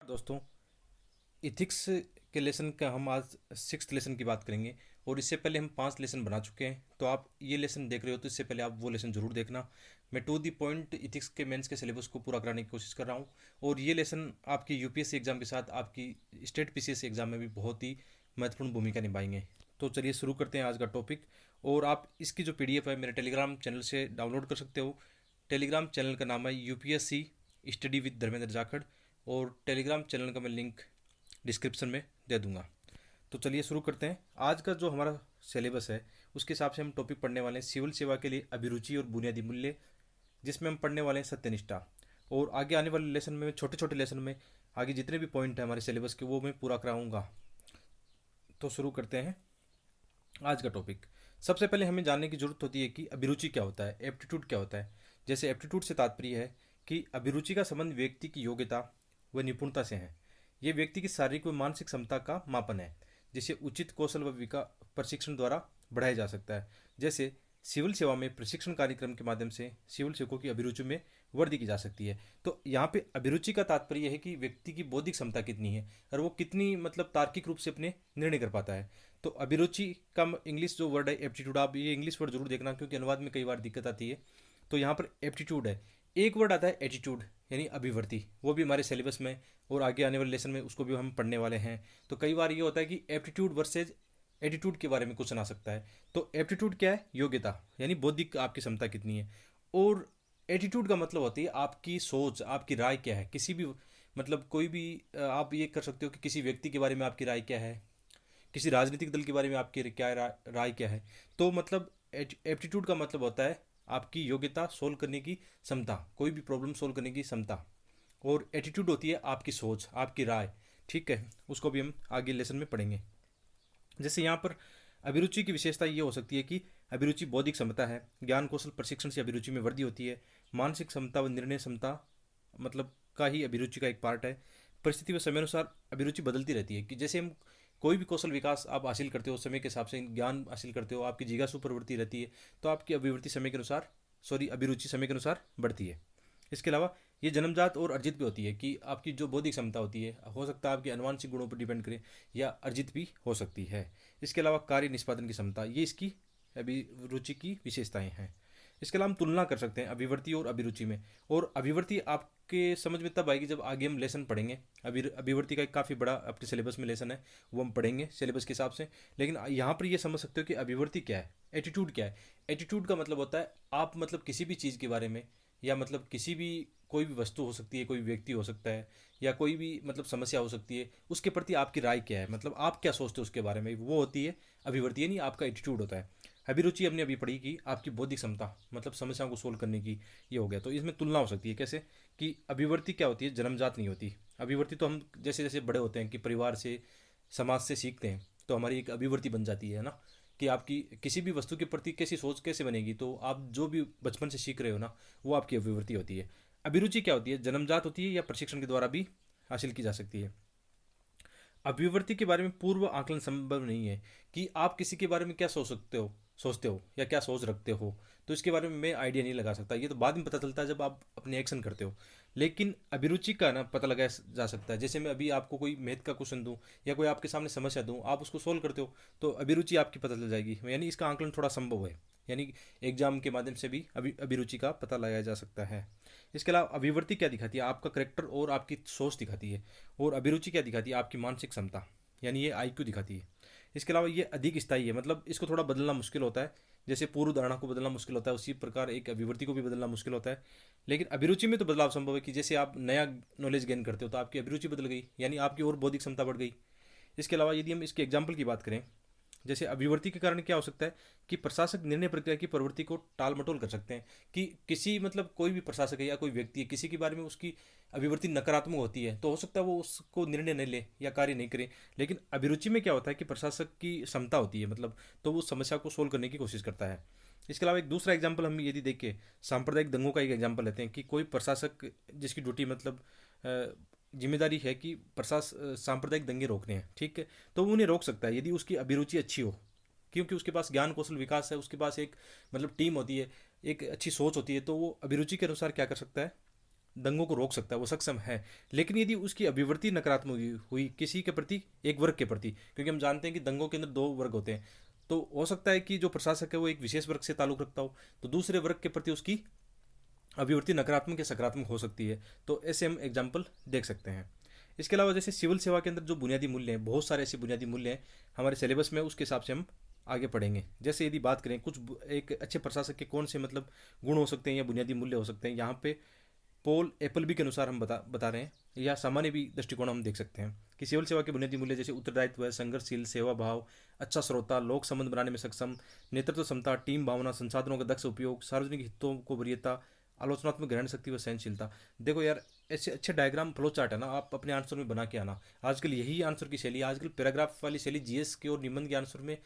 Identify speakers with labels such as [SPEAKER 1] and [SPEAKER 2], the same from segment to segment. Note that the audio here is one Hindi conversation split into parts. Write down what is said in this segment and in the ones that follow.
[SPEAKER 1] दोस्तों, इथिक्स के लेसन का हम आज सिक्स्थ लेसन की बात करेंगे। और इससे पहले हम 5 लेसन बना चुके हैं, तो आप ये लेसन देख रहे हो तो इससे पहले आप वो लेसन जरूर देखना। मैं टू दी पॉइंट इथिक्स के मेंस के सिलेबस को पूरा कराने की कोशिश कर रहा हूँ। और ये लेसन आपकी यूपीएससी एग्जाम के साथ आपकी स्टेट पीसीएससी एग्जाम में भी बहुत ही महत्वपूर्ण भूमिका निभाएंगे। तो चलिए शुरू करते हैं आज का टॉपिक। और आप इसकी जो पीडीएफ है मेरे टेलीग्राम चैनल से डाउनलोड कर सकते हो। टेलीग्राम चैनल का नाम है UPSC study with Dharmendra Jakhar, और टेलीग्राम चैनल का मैं लिंक डिस्क्रिप्शन में दे दूंगा। तो चलिए शुरू करते हैं। आज का जो हमारा सिलेबस है उसके हिसाब से हम टॉपिक पढ़ने वाले हैं सिविल सेवा के लिए अभिरुचि और बुनियादी मूल्य, जिसमें हम पढ़ने वाले हैं सत्यनिष्ठा। और आगे आने वाले लेसन में छोटे छोटे लेसन में आगे जितने भी पॉइंट हैं हमारे सिलेबस के वो मैं पूरा कराऊंगा। तो शुरू करते हैं आज का टॉपिक। सबसे पहले हमें जानने की जरूरत होती है कि अभिरुचि क्या होता है, एप्टीट्यूड क्या होता है। जैसे एप्टीट्यूड से तात्पर्य है कि अभिरुचि का संबंध व्यक्ति की योग्यता व निपुणता से है। ये व्यक्ति की शारीरिक व मानसिक क्षमता का मापन है, जिसे उचित कौशल व विकास प्रशिक्षण द्वारा बढ़ाया जा सकता है। जैसे सिविल सेवा में प्रशिक्षण कार्यक्रम के माध्यम से सिविल सेवकों की अभिरुचि में वृद्धि की जा सकती है। तो यहाँ पे अभिरुचि का तात्पर्य है कि व्यक्ति की बौद्धिक क्षमता कितनी है और वो कितनी तार्किक रूप से अपने निर्णय कर पाता है। तो अभिरुचि का इंग्लिश जो वर्ड है एप्टीट्यूड, आप ये इंग्लिश वर्ड जरूर देखना क्योंकि अनुवाद में कई बार दिक्कत आती है। तो यहाँ पर एप्टीट्यूड है। एक वर्ड आता है एटीट्यूड यानी अभिवृत्ति, वो भी हमारे सिलेबस में और आगे आने वाले लेसन में उसको भी हम पढ़ने वाले हैं। तो कई बार ये होता है कि एप्टीट्यूड वर्सेज एटीट्यूड के बारे में क्वेश्चन आ सकता है। तो एप्टीट्यूड क्या है? योग्यता यानी बौद्धिक आपकी क्षमता कितनी है। और एटीट्यूड का मतलब होती है आपकी सोच, आपकी राय क्या है। किसी भी कोई भी आप ये कर सकते हो कि किसी व्यक्ति के बारे में आपकी राय क्या है, किसी राजनीतिक दल के बारे में आपकी क्या राय क्या है। तो एप्टीट्यूड का मतलब होता है आपकी योग्यता, सोल्व करने की क्षमता, कोई भी प्रॉब्लम सोल्व करने की क्षमता। और एटीट्यूड होती है आपकी सोच, आपकी राय। ठीक है, उसको भी हम आगे लेसन में पढ़ेंगे। जैसे यहाँ पर अभिरुचि की विशेषता ये हो सकती है कि अभिरुचि बौद्धिक क्षमता है। ज्ञान कौशल प्रशिक्षण से अभिरुचि में वृद्धि होती है। मानसिक क्षमता व निर्णय क्षमता का ही अभिरुचि का एक पार्ट है। परिस्थिति व समय अनुसार अभिरुचि बदलती रहती है कि जैसे हम कोई भी कौशल विकास आप हासिल करते हो, समय के हिसाब से ज्ञान हासिल करते हो, आपकी जिज्ञासु प्रवृत्ति रहती है, तो आपकी अभिवृत्ति समय के अनुसार अभिरुचि समय के अनुसार बढ़ती है। इसके अलावा ये जन्मजात और अर्जित भी होती है कि आपकी जो बौद्धिक क्षमता होती है हो सकता है आपके अनुवांशिक गुणों पर डिपेंड करे या अर्जित भी हो सकती है। इसके अलावा कार्य निष्पादन की क्षमता, ये इसकी अभिरुचि की विशेषताएं हैं। इसके अलावा हम तुलना कर सकते हैं अभिवृत्ति और अभिरुचि में। और अभिवृत्ति आपके समझ में तब आएगी जब आगे हम लेसन पढ़ेंगे। अभिवृत्ति का एक काफ़ी बड़ा अपने सिलेबस में लेसन है, वो हम पढ़ेंगे सिलेबस के हिसाब से। लेकिन यहाँ पर ये समझ सकते हो कि अभिवृत्ति क्या है, एटीट्यूड क्या है। एटीट्यूड का मतलब होता है आप किसी भी चीज़ के बारे में या किसी भी कोई भी वस्तु हो सकती है, कोई व्यक्ति हो सकता है, या कोई भी समस्या हो सकती है, उसके प्रति आपकी राय क्या है, आप क्या सोचते हो उसके बारे में, वो होती है अभिवृत्ति, यानी आपका एटीट्यूड होता है। अभिरुचि हमने अभी पढ़ी कि आपकी बौद्धिक क्षमता समस्याओं को सोल्व करने की, ये हो गया। तो इसमें तुलना हो सकती है कैसे कि अभिवृत्ति क्या होती है, जन्मजात नहीं होती। अभिवृत्ति तो हम जैसे जैसे बड़े होते हैं कि परिवार से, समाज से सीखते हैं, तो हमारी एक अभिवृत्ति बन जाती है ना, कि आपकी किसी भी वस्तु के प्रति कैसी सोच कैसे बनेगी। तो आप जो भी बचपन से सीख रहे हो ना, वो आपकी अभिवृत्ति होती है। अभिरुचि क्या होती है? जन्मजात होती है या प्रशिक्षण के द्वारा भी हासिल की जा सकती है। अभिवृत्ति के बारे में पूर्व आकलन संभव नहीं है कि आप किसी के बारे में क्या सोचते हो या क्या सोच रखते हो, तो इसके बारे में मैं आइडिया नहीं लगा सकता। ये तो बाद में पता चलता है जब आप अपने एक्शन करते हो। लेकिन अभिरुचि का ना पता लगाया जा सकता है। जैसे मैं अभी आपको कोई मैथ का क्वेश्चन दूं या कोई आपके सामने समस्या दूं, आप उसको सोल्व करते हो, तो अभिरुचि आपकी पता चल जाएगी। यानी इसका आकलन थोड़ा संभव है, यानी एग्जाम के माध्यम से भी अभिरुचि का पता लगाया जा सकता है। इसके अलावा अभिवृत्ति क्या दिखाती है? आपका करेक्टर और आपकी सोच दिखाती है। और अभिरुचि क्या दिखाती है? आपकी मानसिक क्षमता, यानी ये आईक्यू दिखाती है। इसके अलावा ये अधिक स्थायी है, इसको थोड़ा बदलना मुश्किल होता है। जैसे पूर्व धारणा को बदलना मुश्किल होता है, उसी प्रकार एक अभिवृत्ति को भी बदलना मुश्किल होता है। लेकिन अभिरुचि में तो बदलाव संभव है कि जैसे आप नया नॉलेज गेन करते हो तो आपकी अभिरुचि बदल गई, यानी आपकी और बौद्धिक क्षमता बढ़ गई। इसके अलावा यदि हम इसके एग्जाम्पल की बात करें, जैसे अभिवृत्ति के कारण क्या हो सकता है कि प्रशासक निर्णय प्रक्रिया की प्रवृत्ति को टाल मटोल कर सकते हैं। कि किसी कोई भी प्रशासक है या कोई व्यक्ति है, किसी के बारे में उसकी अभिवृत्ति नकारात्मक होती है, तो हो सकता है वो उसको निर्णय नहीं ले या कार्य नहीं करे। लेकिन अभिरुचि में क्या होता है कि प्रशासक की क्षमता होती है, तो वो समस्या को सोल्व करने की कोशिश करता है। इसके अलावा एक दूसरा एग्जाम्पल हम यदि देखें, सांप्रदायिक दंगों का एक एग्जाम्पल लेते हैं कि कोई प्रशासक जिसकी ड्यूटी जिम्मेदारी है कि सांप्रदायिक दंगे रोकने हैं, ठीक है, तो वो उन्हें रोक सकता है यदि उसकी अभिरुचि अच्छी हो, क्योंकि उसके पास ज्ञान कौशल विकास है, उसके पास एक टीम होती है, एक अच्छी सोच होती है। तो वो अभिरुचि के अनुसार क्या कर सकता है, दंगों को रोक सकता है, वो सक्षम है। लेकिन यदि उसकी अभिवृत्ति नकारात्मक हुई किसी के प्रति, एक वर्ग के प्रति, क्योंकि हम जानते हैं कि दंगों के अंदर दो वर्ग होते हैं, तो हो सकता है कि जो प्रशासक है वो एक विशेष वर्ग से ताल्लुक रखता हो, तो दूसरे वर्ग के प्रति उसकी अभिवृत्ति नकारात्मक या सकारात्मक हो सकती है। तो ऐसे हम एग्जाम्पल देख सकते हैं। इसके अलावा जैसे सिविल सेवा के अंदर जो बुनियादी मूल्य हैं, बहुत सारे ऐसे बुनियादी मूल्य हैं हमारे सिलेबस में, उसके हिसाब से हम आगे पढ़ेंगे। जैसे यदि बात करें कुछ एक अच्छे प्रशासक के कौन से मतलब गुण हो सकते हैं या बुनियादी मूल्य हो सकते हैं, यहाँ पे पोल एप्पलबी के अनुसार हम बता रहे हैं, या सामान्य भी दृष्टिकोण हम देख सकते हैं कि सिविल सेवा के बुनियादी मूल्य जैसे उत्तरदायित्व है, संघर्षशील, सेवा भाव, अच्छा श्रोता, लोक संबंध बनाने में सक्षम, नेतृत्व क्षमता, टीम भावना, संसाधनों का दक्ष उपयोग, सार्वजनिक हितों को वरीयता, आलोचनात्मक ग्रहण शक्ति व सहनशीलता। देखो यार, ऐसे अच्छे डायग्राम फ्लो चार्ट है ना, आप अपने आंसर में बना के आना। आजकल यही आंसर की शैली है, आजकल पैराग्राफ वाली शैली जीएस के और निबंध के आंसर में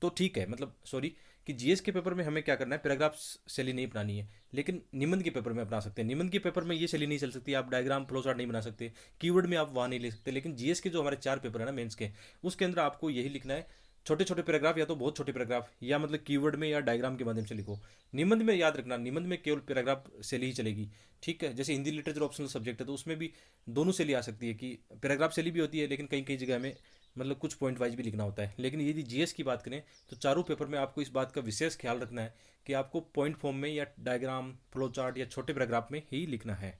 [SPEAKER 1] तो ठीक है, मतलब सॉरी, कि जीएस के पेपर में हमें क्या करना है, पैराग्राफ शैली नहीं अपनानी है, लेकिन निबंध के पेपर में अपना सकते हैं। निबंध के पेपर में ये शैली नहीं चल सकती, आप डायग्राम फ्लो चार्ट नहीं बना सकते, कीवर्ड में आप वहाँ नहीं ले सकते। लेकिन जीएस के जो हमारे 4 पेपर है ना मेंस के, उसके अंदर आपको यही लिखना है, छोटे छोटे पैराग्राफ या तो बहुत छोटे पैराग्राफ, या मतलब कीवर्ड में या डायग्राम के माध्यम से लिखो। निबंध में याद रखना, निबंध में केवल पैराग्राफ शैली ही चलेगी, ठीक है। जैसे हिंदी लिटरेचर ऑप्शनल सब्जेक्ट है तो उसमें भी दोनों शैली आ सकती है, कि पैराग्राफ शैली भी होती है, लेकिन कई कई जगह में मतलब कुछ पॉइंट वाइज भी लिखना होता है। लेकिन यदि जीएस की बात करें तो चारों पेपर में आपको इस बात का विशेष ख्याल रखना है कि आपको पॉइंट फॉर्म में या डायग्राम, फ्लो चार्ट या छोटे पैराग्राफ में ही लिखना है।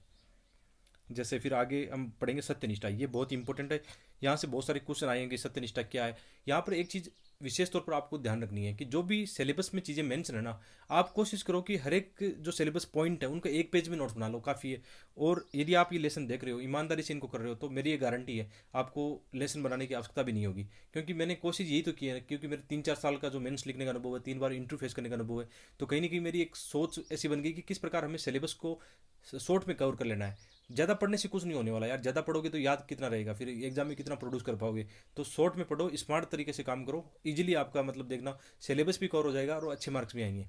[SPEAKER 1] जैसे फिर आगे हम पढ़ेंगे सत्यनिष्ठा, ये बहुत इंपॉर्टेंट है, यहाँ से बहुत सारे क्वेश्चन आएंगे, सत्यनिष्ठा क्या है। यहाँ पर एक चीज़ विशेष तौर पर आपको ध्यान रखनी है कि जो भी सिलेबस में चीज़ें मेंशन है ना, आप कोशिश करो कि हर एक जो सिलेबस पॉइंट है उनका एक पेज में नोट्स बना लो, काफ़ी है। और यदि आप ये लेसन देख रहे हो, ईमानदारी से इनको कर रहे हो, तो मेरी ये गारंटी है आपको लेसन बनाने की आवश्यकता भी नहीं होगी, क्योंकि मैंने कोशिश यही तो की है, क्योंकि मेरे 3-4 साल का जो मेंस लिखने का अनुभव है, 3 बार इंटरव्यू फेस करने का अनुभव है, तो कहीं ना कहीं मेरी एक सोच ऐसी बन गई कि किस प्रकार हमें सिलेबस को शॉर्ट में कवर कर लेना है। ज़्यादा पढ़ने से कुछ नहीं होने वाला यार, ज़्यादा पढ़ोगे तो याद कितना रहेगा, फिर एग्जाम में कितना प्रोड्यूस कर पाओगे। तो शॉर्ट में पढ़ो, स्मार्ट तरीके से काम करो, इजीली आपका मतलब देखना सिलेबस भी कवर हो जाएगा और अच्छे मार्क्स भी आएंगे।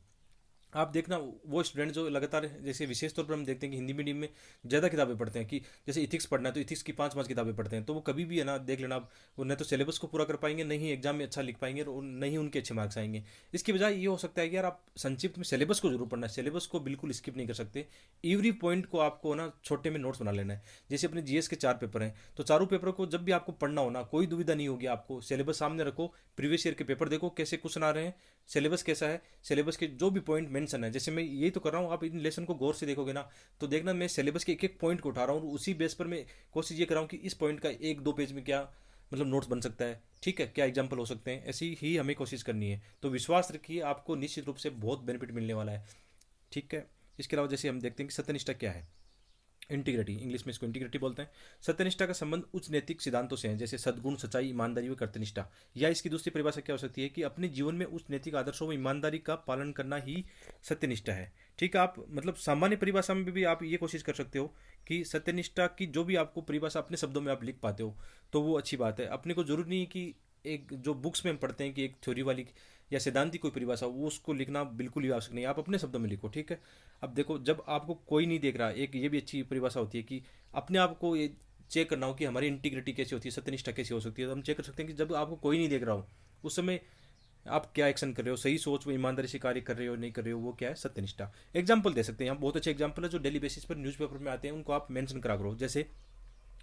[SPEAKER 1] आप देखना वो स्टूडेंट जो लगातार, जैसे विशेष तौर पर हम देखते हैं कि हिंदी मीडियम में ज़्यादा किताबें पढ़ते हैं, कि जैसे इथिक्स पढ़ना है तो इथिक्स की 5-5 किताबें पढ़ते हैं, तो वो कभी भी है ना, देख लेना आप, वो न तो सिलेबस को पूरा कर पाएंगे, नहीं एग्जाम में अच्छा लिख पाएंगे, और नहीं उनके अच्छे मार्क्स आएंगे। इसकी बजाय ये हो सकता है कि यार आप संक्षिप्त में सिलेबस को जरूर पढ़ना है, सिलेबस को बिल्कुल स्किप नहीं कर सकते, एवरी पॉइंट को आपको ना छोटे में नोट्स बना लेना है। जैसे अपने जीएस के 4 पेपर हैं, तो चारों पेपर को जब भी आपको पढ़ना हो ना, कोई दुविधा नहीं होगी आपको, सिलेबस सामने रखो, प्रीवियस ईयर के पेपर देखो कैसे क्वेश्चन आ रहे हैं, सिलेबस कैसा है, सिलेबस के जो भी पॉइंट मेंशन है, जैसे मैं यही तो कर रहा हूँ, आप इन लेसन को गौर से देखोगे ना, तो देखना मैं सिलेबस के एक एक पॉइंट को उठा रहा हूँ, और उसी बेस पर मैं कोशिश ये कर रहा हूँ कि इस पॉइंट का 1-2 पेज में क्या मतलब नोट्स बन सकता है, ठीक है, क्या एग्जाम्पल हो सकते हैं, ऐसी ही हमें कोशिश करनी है। तो विश्वास रखिए, आपको निश्चित रूप से बहुत बेनिफिट मिलने वाला है, ठीक है। इसके अलावा जैसे हम देखते हैं कि सत्यनिष्ठा क्या है, इंटीग्रिटी, इंग्लिश में इसको इंटीग्रिटी बोलते हैं। सत्यनिष्ठा का संबंध उच्च नैतिक सिद्धांतों से है, जैसे सद्गुण, सच्चाई, ईमानदारी व कर्तनिष्ठा। या इसकी दूसरी परिभाषा क्या हो सकती है कि अपने जीवन में उच्च नैतिक आदर्शों व ईमानदारी का पालन करना ही सत्यनिष्ठा है, ठीक है। आप मतलब सामान्य परिभाषा में भी आप ये कोशिश कर सकते हो कि सत्यनिष्ठा की जो भी आपको परिभाषा अपने शब्दों में आप लिख पाते हो तो वो अच्छी बात है। अपने को जरूरी नहीं है कि एक जो बुक्स में हम पढ़ते हैं कि एक थ्योरी वाली या सिद्धांतिक कोई परिभाषा, वो उसको लिखना बिल्कुल ही आवश्यक नहीं है, आप अपने शब्दों में लिखो, ठीक है। अब देखो, जब आपको कोई नहीं देख रहा, एक ये भी अच्छी परिभाषा होती है कि अपने आप को ये चेक करना हो कि हमारी इंटीग्रिटी कैसी होती है, सत्यनिष्ठा कैसी हो सकती है। तो हम चेक कर सकते हैं कि जब आपको कोई नहीं देख रहा हो उस समय आप क्या एक्शन कर रहे हो, सही सोच व ईमानदारी से कार्य कर रहे हो नहीं कर रहे हो, वो क्या है, सत्यनिष्ठा। एग्जाम्पल दे सकते हैं, यहाँ बहुत अच्छे एग्जाम्पल है जो डेली बेसिस पर न्यूज़पेपर में आते हैं, उनको आप मेंशन करा करो। जैसे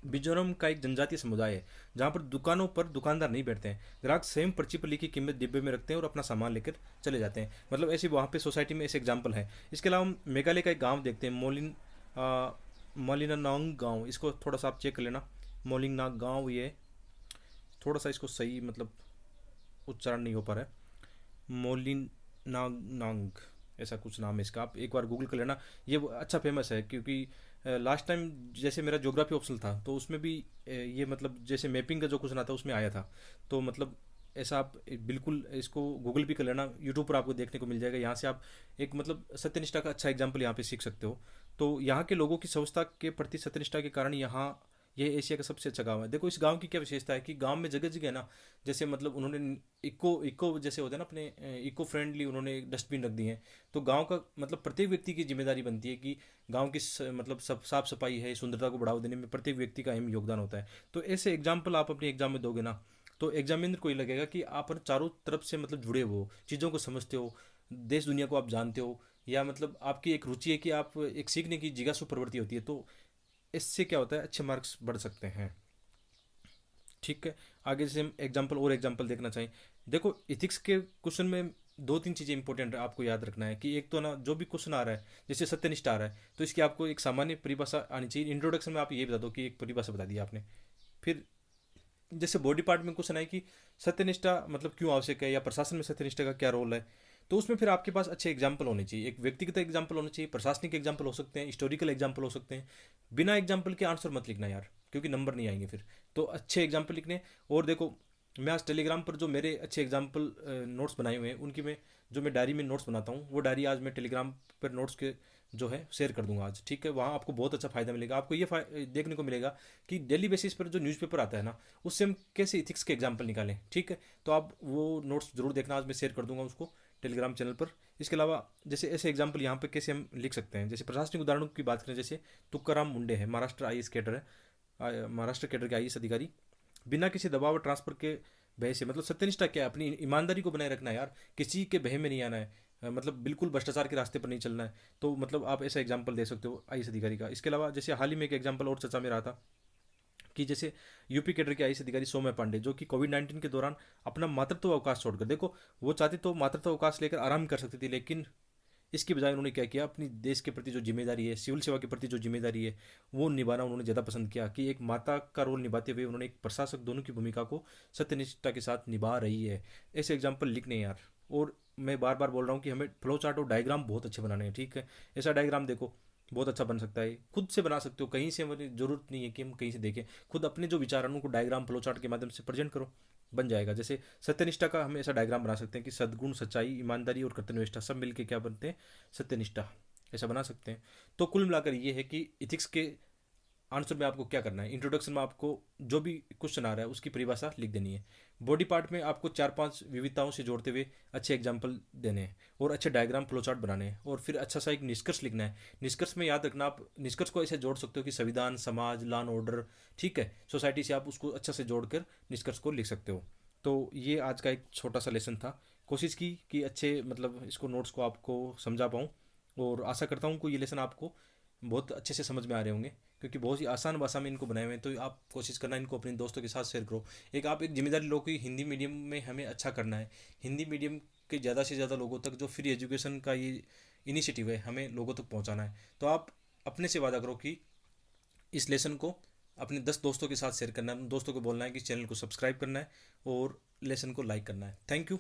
[SPEAKER 1] मिजोरम का एक जनजातीय समुदाय है जहाँ पर दुकानों पर दुकानदार नहीं बैठते हैं, ग्राहक स्वयं पर्ची पर लिखी कीमत डिब्बे में रखते हैं और अपना सामान लेकर चले जाते हैं। मतलब ऐसी वहाँ पे सोसाइटी में ऐसे एग्जाम्पल है। इसके अलावा हम मेघालय का एक गाँव देखते हैं, मोलिनांग गाँव, इसको थोड़ा सा आप चेक कर लेना, मोलिंगनाग गाँव, ये थोड़ा सा इसको सही मतलब उच्चारण नहीं हो पा रहा है, मोलिनांग ऐसा कुछ नाम है इसका, आप एक बार गूगल कर लेना। ये अच्छा फेमस है, क्योंकि लास्ट टाइम जैसे मेरा ज्योग्राफी ऑप्शनल था तो उसमें भी ये मतलब जैसे मैपिंग का जो क्वेश्चन आता है उसमें आया था। तो मतलब ऐसा आप बिल्कुल इसको गूगल भी कर लेना, यूट्यूब पर आपको देखने को मिल जाएगा। यहाँ से आप एक मतलब सत्यनिष्ठा का अच्छा एग्जाम्पल यहाँ पे सीख सकते हो। तो यहाँ के लोगों की स्वच्छता के प्रति सत्यनिष्ठा के कारण यहाँ ये एशिया का सबसे अच्छा गांव है। देखो इस गांव की क्या विशेषता है कि गांव में जगह जगह ना, जैसे मतलब उन्होंने इको इको जैसे होता है ना अपने, इको फ्रेंडली उन्होंने डस्टबिन रख दिए हैं। तो गांव का मतलब प्रत्येक व्यक्ति की जिम्मेदारी बनती है कि गांव की मतलब सब साफ सफाई है, सुंदरता को बढ़ावा देने में प्रत्येक व्यक्ति का अहम योगदान होता है। तो ऐसे एग्जाम्पल आप अपने एग्जाम में दोगे ना, तो एग्जामिनर को ये लगेगा कि आप चारों तरफ से मतलब जुड़े हो, चीज़ों को समझते हो, देश दुनिया को आप जानते हो, या मतलब आपकी एक रुचि है कि आप एक सीखने की जिज्ञासु प्रवृत्ति होती है, तो इससे क्या होता है, अच्छे मार्क्स बढ़ सकते हैं। ठीक है। आगे जैसे हम एग्जाम्पल देखना चाहें, देखो इथिक्स के क्वेश्चन में दो तीन चीज़ें इंपॉर्टेंट आपको याद रखना है कि एक तो ना, जो भी क्वेश्चन आ रहा है, जैसे सत्यनिष्ठ आ रहा है, तो इसकी आपको एक सामान्य परिभाषा आनी चाहिए। इंट्रोडक्शन में आप ये बता दो कि एक परिभाषा बता दी आपने। फिर जैसे बॉडी पार्ट में क्वेश्चन है कि सत्यनिष्ठा मतलब क्यों आवश्यक है, या प्रशासन में सत्यनिष्ठा का क्या रोल है, तो उसमें फिर आपके पास अच्छे एग्जाम्पल होने चाहिए। एक व्यक्तिगत एग्जाम्पल होने चाहिए, प्रशासनिक एग्जाम्पल हो सकते हैं, हिस्टोरिकल एग्जाम्पल हो सकते हैं। बिना एग्जाम्पल के आंसर मत लिखना यार, क्योंकि नंबर नहीं आएंगे फिर। तो अच्छे एग्जाम्पल लिखने। और देखो, मैं आज टेलीग्राम पर जो मेरे अच्छे एग्जाम्पल नोट्स बनाए हुए हैं, उनकी मैं जो मैं डायरी में नोट्स बनाता हूँ, वो डायरी आज मैं टेलीग्राम पर नोट्स के जो है शेयर कर दूंगा आज। ठीक है, वहाँ आपको बहुत अच्छा फायदा मिलेगा। आपको ये देखने को मिलेगा कि डेली बेसिस पर जो न्यूज़पेपर आता है ना, उससे हम कैसे इथिक्स के एग्जाम्पल निकालें। ठीक है, तो आप वो नोट्स जरूर देखना, आज मैं शेयर कर दूंगा उसको टेलीग्राम चैनल पर। इसके अलावा जैसे ऐसे एग्जाम्पल यहाँ पे कैसे हम लिख सकते हैं, जैसे प्रशासनिक उदाहरणों की बात करें, जैसे तुकाराम मुंडे है, महाराष्ट्र आई कैडर है, महाराष्ट्र कैडर के अधिकारी। बिना किसी दबाव और ट्रांसफर के भय से, मतलब सत्यनिष्ठा क्या है, अपनी ईमानदारी को बनाए रखना है यार, किसी के भय में नहीं आना है, मतलब बिल्कुल भ्रष्टाचार के रास्ते पर नहीं चलना है। तो मतलब आप ऐसा एग्जाम्पल दे सकते हो आई अधिकारी का। इसके अलावा जैसे हाल ही में एक एग्जाम्पल और चर्चा में रहा था कि जैसे यूपी कैडर के आईएएस अधिकारी सौम्य पांडे, जो कि कोविड-19 के दौरान अपना मातृत्व अवकाश छोड़कर, देखो वो चाहते तो मातृत्व अवकाश लेकर आराम कर सकती थी, लेकिन इसकी बजाय उन्होंने क्या किया, अपनी देश के प्रति जो जिम्मेदारी है, सिविल सेवा के प्रति जो जिम्मेदारी है, वो निभाना उन्होंने ज़्यादा पसंद किया, कि एक माता का रोल निभाते हुए उन्होंने एक प्रशासक दोनों की भूमिका को सत्यनिष्ठा के साथ निभा रही है। ऐसे एग्जाम्पल लिखने हैं यार। और मैं बार बार बोल रहा हूँ कि हमें फ्लो चार्ट और डायग्राम बहुत अच्छे बनाने हैं। ठीक है, ऐसा डायग्राम देखो बहुत अच्छा बन सकता है, खुद से बना सकते हो, कहीं से हमारी जरूरत नहीं है कि हम कहीं से देखें। खुद अपने जो विचार हैं उनको डायग्राम फ्लो चार्ट के माध्यम से प्रेजेंट करो, बन जाएगा। जैसे सत्यनिष्ठा का हम ऐसा डायग्राम बना सकते हैं कि सद्गुण, सच्चाई, ईमानदारी और कर्तव्यनिष्ठा सब मिलके क्या बनते हैं, सत्यनिष्ठा। ऐसा बना सकते हैं। तो कुल मिलाकर ये है कि इथिक्स के आंसर में आपको क्या करना है, इंट्रोडक्शन में आपको जो भी क्वेश्चन आ रहा है उसकी परिभाषा लिख देनी है। बॉडी पार्ट में आपको चार पांच विविधताओं से जोड़ते हुए अच्छे एग्जाम्पल देने हैं, और अच्छे डायग्राम फ्लो चार्ट बनाने हैं, और फिर अच्छा सा एक निष्कर्ष लिखना है। निष्कर्ष में याद रखना, आप निष्कर्ष को ऐसे जोड़ सकते हो कि संविधान, समाज, लॉ एंड ऑर्डर, ठीक है, सोसाइटी से आप उसको अच्छा से जोड़कर निष्कर्ष को लिख सकते हो। तो ये आज का एक छोटा सा लेसन था। कोशिश की कि अच्छे मतलब इसको नोट्स को आपको समझा पाऊँ, और आशा करता हूँ कि ये लेसन आपको बहुत अच्छे से समझ में आ रहे होंगे, क्योंकि बहुत ही आसान भाषा में इनको बनाए हुए हैं। तो आप कोशिश करना, इनको अपने दोस्तों के साथ शेयर करो। आप एक जिम्मेदारी लो कि हिंदी मीडियम में हमें अच्छा करना है। हिंदी मीडियम के ज़्यादा से ज़्यादा लोगों तक जो फ्री एजुकेशन का ये इनिशिएटिव है, हमें लोगों तक पहुंचाना है। तो आप अपने से वादा करो कि इस लेसन को अपने 10 दोस्तों के साथ शेयर करना है, दोस्तों को बोलना है कि चैनल को सब्सक्राइब करना है और लेसन को लाइक करना है। Thank you.